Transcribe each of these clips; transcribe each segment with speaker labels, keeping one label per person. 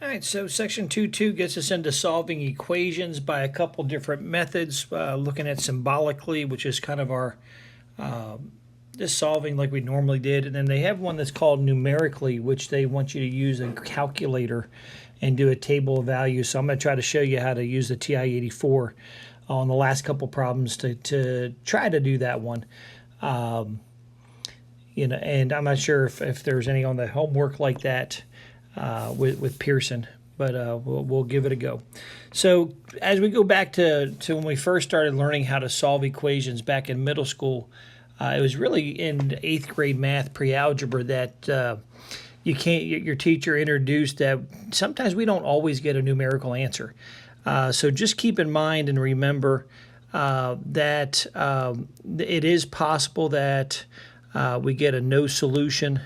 Speaker 1: All right, so section 2.2 gets us into solving equations by a couple different methods, looking at symbolically, which is kind of our just solving like we normally did. And then they have one that's called numerically, which they want you to use a calculator and do a table of values. So I'm going to try to show you how to use the TI-84 on the last couple problems to try to do that one. And I'm not sure if there's any on the homework like that with Pearson, but we'll give it a go. So as we go back to when we first started learning how to solve equations back in middle school, it was really in 8th grade math pre-algebra that your teacher introduced that sometimes we don't always get a numerical answer. So just keep in mind and remember that it is possible that we get a no solution.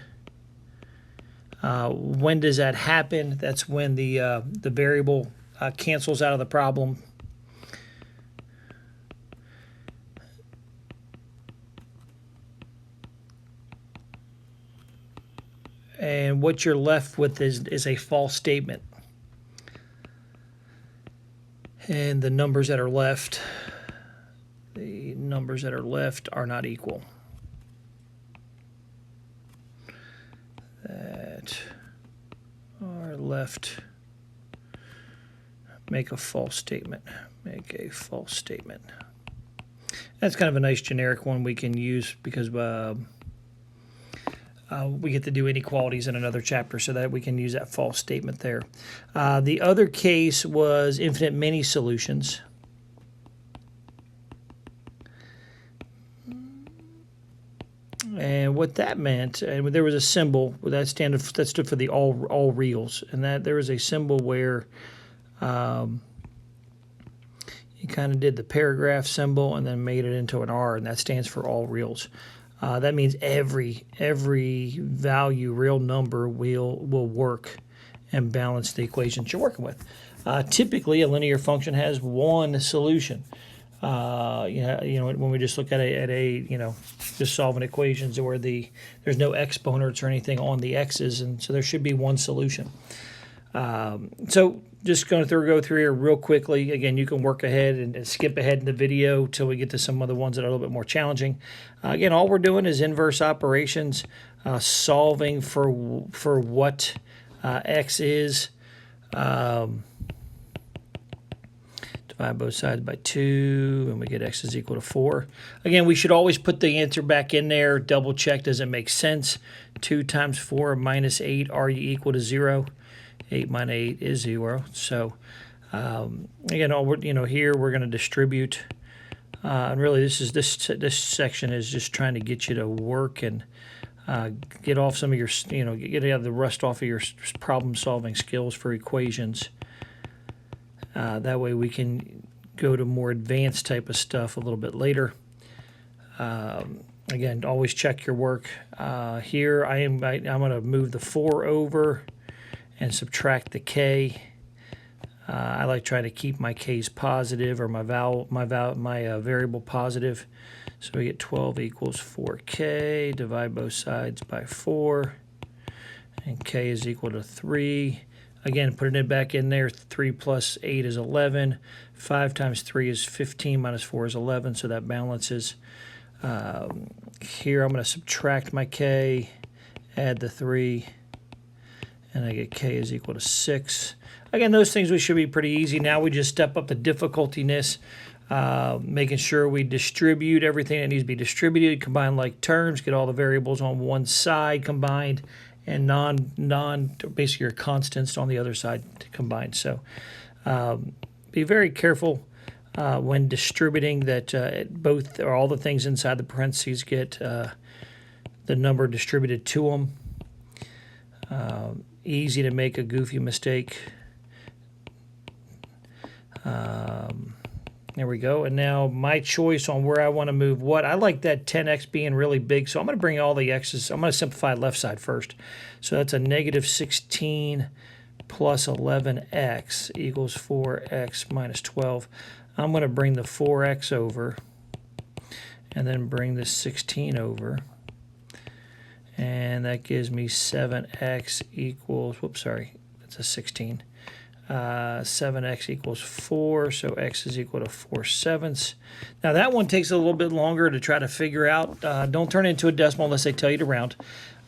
Speaker 1: When does that happen? That's when the variable cancels out of the problem. And what you're left with is a false statement. And the numbers that are left are not equal. That are left make a false statement. Make a false statement. That's kind of a nice generic one we can use because we get to do inequalities in another chapter, so that we can use that false statement there. The other case was infinite many solutions. And what that meant, and there was a symbol that stood for the all reals, and that there was a symbol where you kind of did the paragraph symbol and then made it into an R, and that stands for all reals. That means every value, real number will work and balance the equations you're working with. Typically, a linear function has one solution. When we just look at just solving equations where there's no exponents or anything on the x's, and so there should be one solution. So just going to go through here real quickly. Again, you can work ahead and skip ahead in the video till we get to some of the ones that are a little bit more challenging. Again, all we're doing is inverse operations, solving for what x is. Divide both sides by 2, and we get x is equal to 4. Again, we should always put the answer back in there. Double check, does it make sense? 2 times 4 minus 8, are you equal to 0? 8 minus 8 is 0. So, again, here we're going to distribute. And really, this section is just trying to get you to work and get off some of your, get the rust off of your problem-solving skills for equations. That way we can go to more advanced type of stuff a little bit later. Again, always check your work. Here I'm going to move the 4 over and subtract the k. I like trying to keep my k's positive, or my variable positive. So we get 12 equals 4k. Divide both sides by 4, and k is equal to 3. Again, putting it back in there, 3 plus 8 is 11. 5 times 3 is 15, minus 4 is 11, so that balances. Here I'm going to subtract my k, add the 3, and I get k is equal to 6. Again, those things should be pretty easy. Now we just step up the difficultiness, making sure we distribute everything that needs to be distributed, combine like terms, get all the variables on one side combined, and basically your constants on the other side combined. So be very careful when distributing that both or all the things inside the parentheses get the number distributed to them. Easy to make a goofy mistake. There we go. And now my choice on where I want to move what. I like that 10x being really big, so I'm going to bring all the x's. I'm going to simplify left side first. So that's a negative 16 plus 11x equals 4x minus 12. I'm going to bring the 4x over and then bring the 16 over. And that gives me 7x equals, That's a 16. 7x equals 4, so x is equal to 4/7. Now that one takes a little bit longer to try to figure out. Don't turn it into a decimal unless they tell you to round.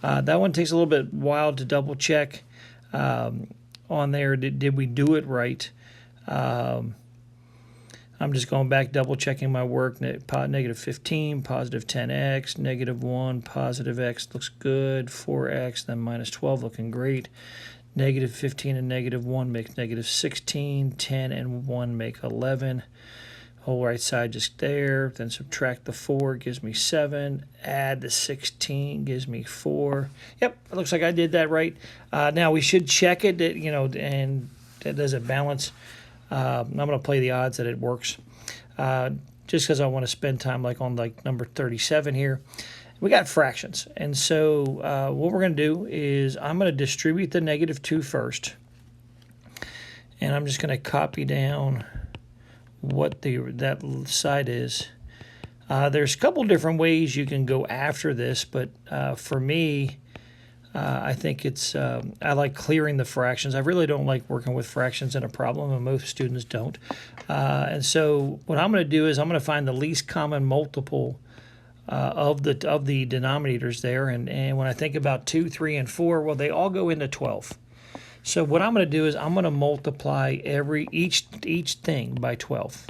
Speaker 1: That one takes a little bit while to double check on there. Did we do it right? I'm just going back, double checking my work. Negative 15, positive 10x, negative 1, positive x looks good. 4x, then minus 12 looking great. Negative 15 and negative 1 makes negative 16. 10 and 1 make 11. Whole right side just there. Then subtract the 4 gives me 7. Add the 16 gives me 4. Yep, it looks like I did that right. Now we should check it, and does it balance? I'm going to play the odds that it works, just because I want to spend time on number 37 here. We got fractions, and so what we're going to do is I'm going to distribute the -2 first, and I'm just going to copy down what that side is. There's a couple different ways you can go after this, but for me, I think I like clearing the fractions. I really don't like working with fractions in a problem, and most students don't. And so what I'm going to do is I'm going to find the least common multiple of the denominators there. And when I think about 2, 3, and 4, well, they all go into 12. So what I'm going to do is I'm going to multiply each thing by 12.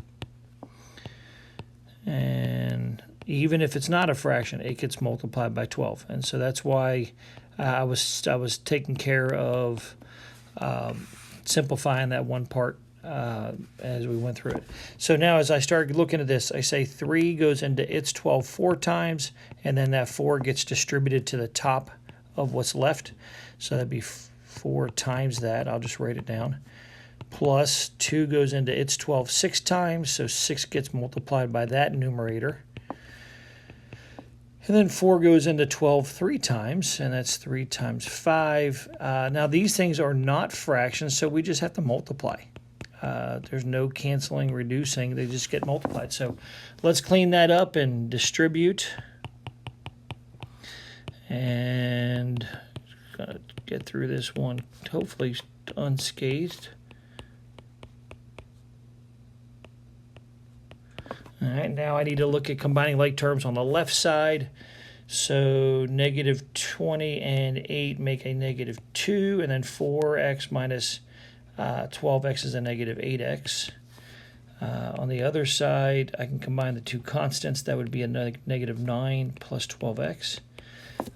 Speaker 1: And even if it's not a fraction, it gets multiplied by 12. And so that's why I was taking care of simplifying that one part as we went through it. So now as I start looking at this, I say 3 goes into its 12 4 times, and then that 4 gets distributed to the top of what's left. So that'd be 4 times that. I'll just write it down. Plus 2 goes into its 12 6 times, so 6 gets multiplied by that numerator. And then 4 goes into 12 3 times, and that's 3 times 5. Now these things are not fractions, so we just have to multiply. There's no canceling, reducing. They just get multiplied. So let's clean that up and distribute. And gonna get through this one, hopefully unscathed. All right, now I need to look at combining like terms on the left side. So -20 and 8 make a -2, and then 4x minus 12x is a -8x. On the other side, I can combine the two constants. That would be a -9 plus 12x.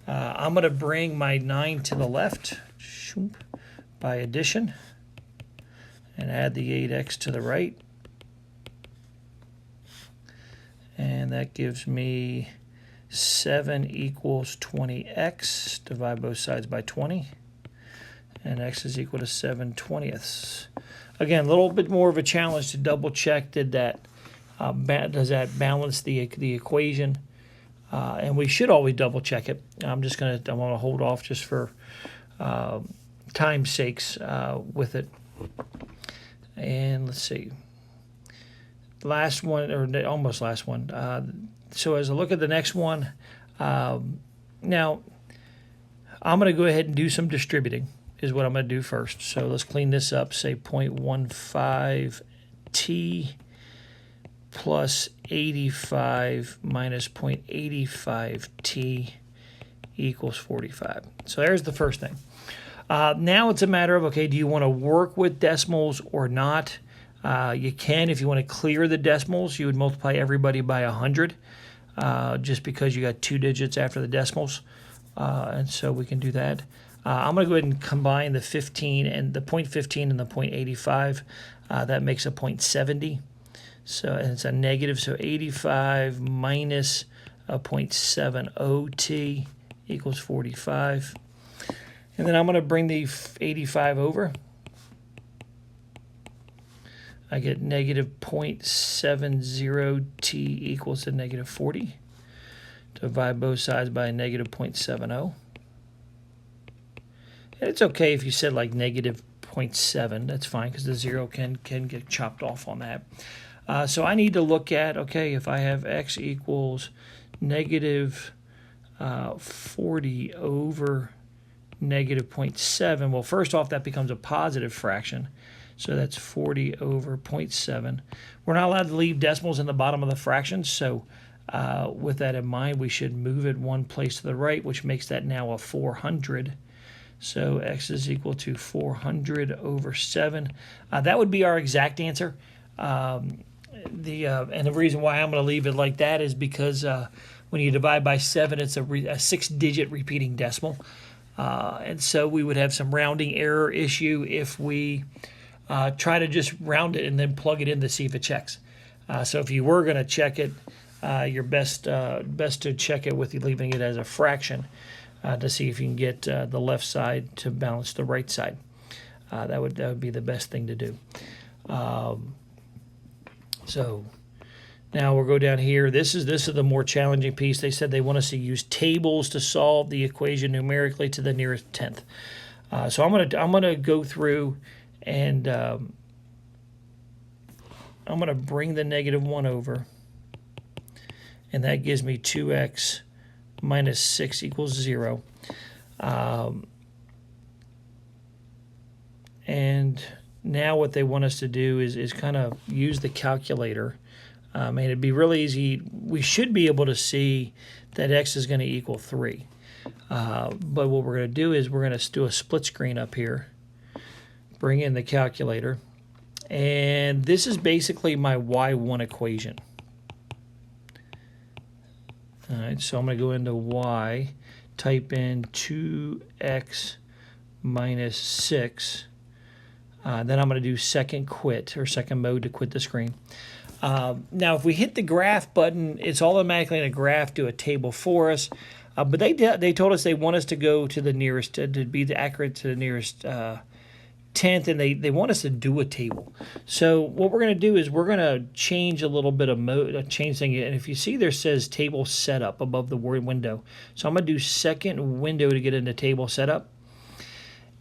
Speaker 1: I'm going to bring my 9 to the left by addition and add the 8x to the right. And that gives me 7 equals 20x. Divide both sides by 20. And x is equal to 7/20. Again, a little bit more of a challenge to double check. Does that balance the equation? And we should always double check it. I want to hold off just for time's sakes with it. And let's see. Last one, or almost last one. So as I look at the next one, now I'm going to go ahead and do some distributing is what I'm going to do first. So let's clean this up. Say 0.15t plus 85 minus 0.85t equals 45. So there's the first thing. Now it's a matter of, okay, do you want to work with decimals or not? You can, if you want to clear the decimals, you would multiply everybody by 100, just because you got 2 digits after the decimals. And so we can do that. I'm going to go ahead and combine the 15 and the 0.15 and the 0.85. That makes a 0.70. So, and it's a negative, so 85 minus a 0.70t equals 45. And then I'm going to bring the 85 over. I get negative 0.70t equals to negative 40. Divide both sides by negative 0.70. And it's okay if you said like negative 0.7. That's fine because the 0 can get chopped off on that. So I need to look at, okay, if I have x equals negative 40 over negative 0.7. Well, first off, that becomes a positive fraction. So that's 40 over 0.7. We're not allowed to leave decimals in the bottom of the fraction, so with that in mind, we should move it one place to the right, which makes that now a 400. So x is equal to 400 over 7. That would be our exact answer. And the reason why I'm going to leave it like that is because when you divide by 7, it's a 6-digit repeating decimal. And so we would have some rounding error issue if we try to just round it and then plug it in to see if it checks. So if you were going to check it, your best to check it with leaving it as a fraction to see if you can get the left side to balance the right side. That would be the best thing to do. So now we'll go down here. This is the more challenging piece. They said they want us to use tables to solve the equation numerically to the nearest tenth. So I'm gonna go through and I'm gonna bring the -1 over, and that gives me 2x minus 6 equals 0. And now what they want us to do is kind of use the calculator. And it'd be really easy. We should be able to see that x is going to equal 3. But what we're going to do is we're going to do a split screen up here, bring in the calculator, and this is basically my y1 equation. All right, so I'm going to go into y, type in 2x minus 6. Then I'm going to do second mode to quit the screen. Now, if we hit the graph button, it's automatically in a graph, do a table for us. But they told us they want us to go to the nearest, to be accurate to the nearest tenth, and they want us to do a table. So what we're going to do is we're going to change a little bit of mode, change thing. And if you see there says table setup above the word window. So I'm going to do second window to get into table setup.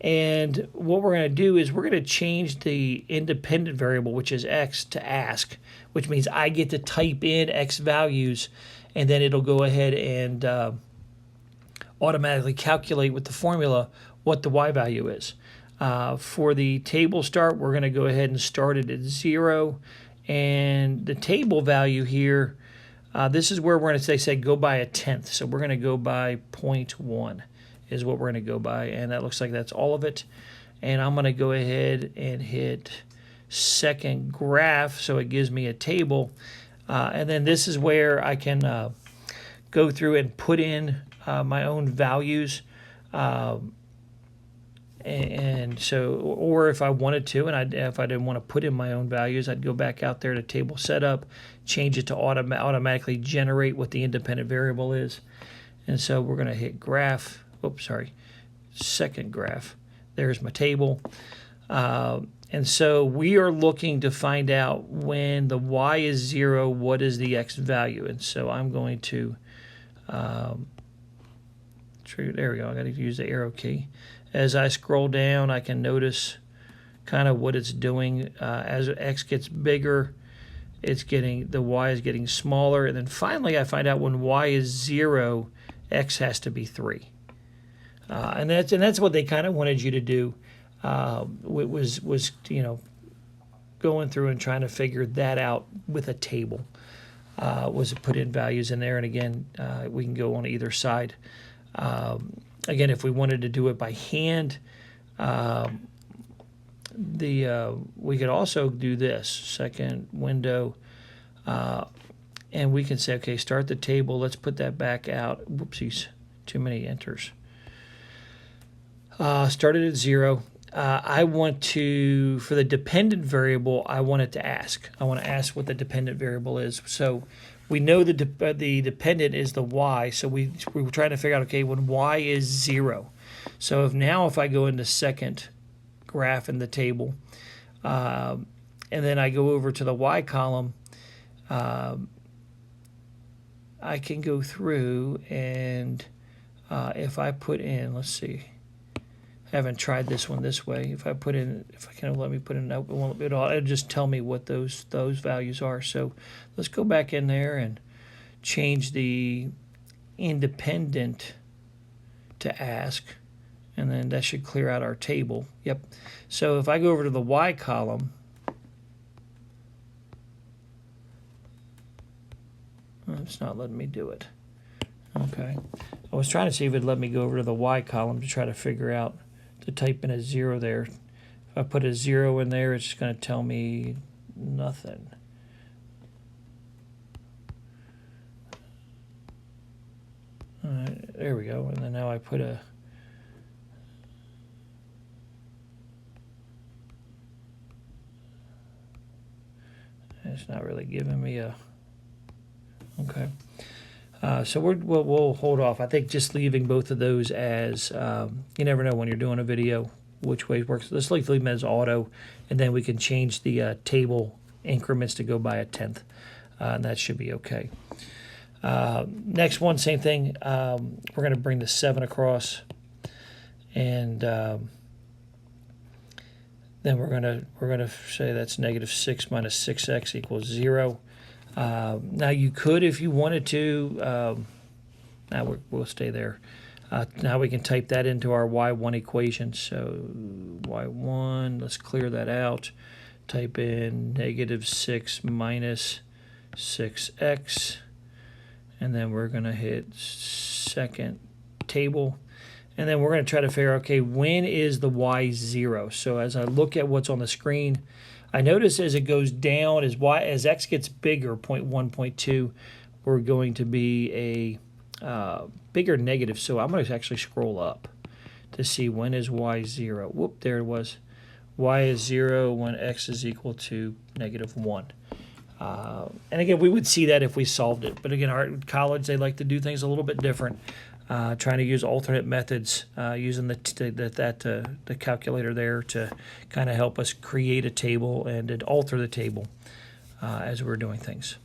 Speaker 1: And what we're going to do is we're going to change the independent variable, which is x, to ask, which means I get to type in x values, and then it'll go ahead and automatically calculate with the formula what the y value is. For the table start, we're going to go ahead and start it at 0. And the table value here, this is where we're going to say go by a tenth. So we're going to go by 0.1. is what we're going to go by, and that looks like that's all of it. And I'm going to go ahead and hit second graph, so it gives me a table. And then this is where I can go through and put in my own values. And so, or if I wanted to, and if I didn't want to put in my own values, I'd go back out there to table setup, change it to automatically generate what the independent variable is. And so we're going to hit graph. Oops, sorry, second graph. There's my table. And so we are looking to find out when the y is 0, what is the x value. And so I'm going to, there we go, I got to use the arrow key. As I scroll down, I can notice kind of what it's doing. As x gets bigger, the y is getting smaller. And then finally I find out when y is 0, x has to be 3. And that's what they kind of wanted you to do. Was going through and trying to figure that out with a table. Was to put in values in there, and again, we can go on either side. Again, if we wanted to do it by hand, we could also do this second window, and we can say, okay, start the table. Let's put that back out. Whoopsies, too many enters. Started at 0. I want to, for the dependent variable, I want it to ask. I want to ask what the dependent variable is. So we know the dependent is the y, so we were trying to figure out, okay, when y is 0. So if I go into second graph in the table, and then I go over to the y column, I can go through and if I put in, let's see, I haven't tried this one this way. If I can let me put in, it'll just tell me what those values are. So let's go back in there and change the independent to ask, And then that should clear out our table. Yep. So if I go over to the Y column, it's not letting me do it. Okay. I was trying to see if it'd let me go over to the Y column to try to figure out to type in a 0 there. If I put a 0 in there, it's just going to tell me nothing. All right, there we go. And then now I put a it's not really giving me a okay. So we'll hold off. I think just leaving both of those as you never know when you're doing a video which way it works. Let's leave them as auto, and then we can change the table increments to go by a tenth, and that should be okay. Next one, same thing. We're going to bring the 7 across, and then we're gonna say that's -6 minus 6x equals 0. Now you could, if you wanted to, now we'll stay there. Now we can type that into our y1 equation. So y1, let's clear that out. Type in -6 minus 6x, and then we're going to hit second table. And then we're going to try to figure out, okay, when is the y 0? So as I look at what's on the screen, I notice as it goes down, as x gets bigger, 0.1, 0.2, we're going to be a bigger negative. So I'm going to actually scroll up to see when is y 0. Whoop, there it was. Y is 0 when x is equal to -1. And again, we would see that if we solved it. But again, our college, they like to do things a little bit different. Trying to use alternate methods, using the calculator there to kind of help us create a table and alter the table as we're doing things.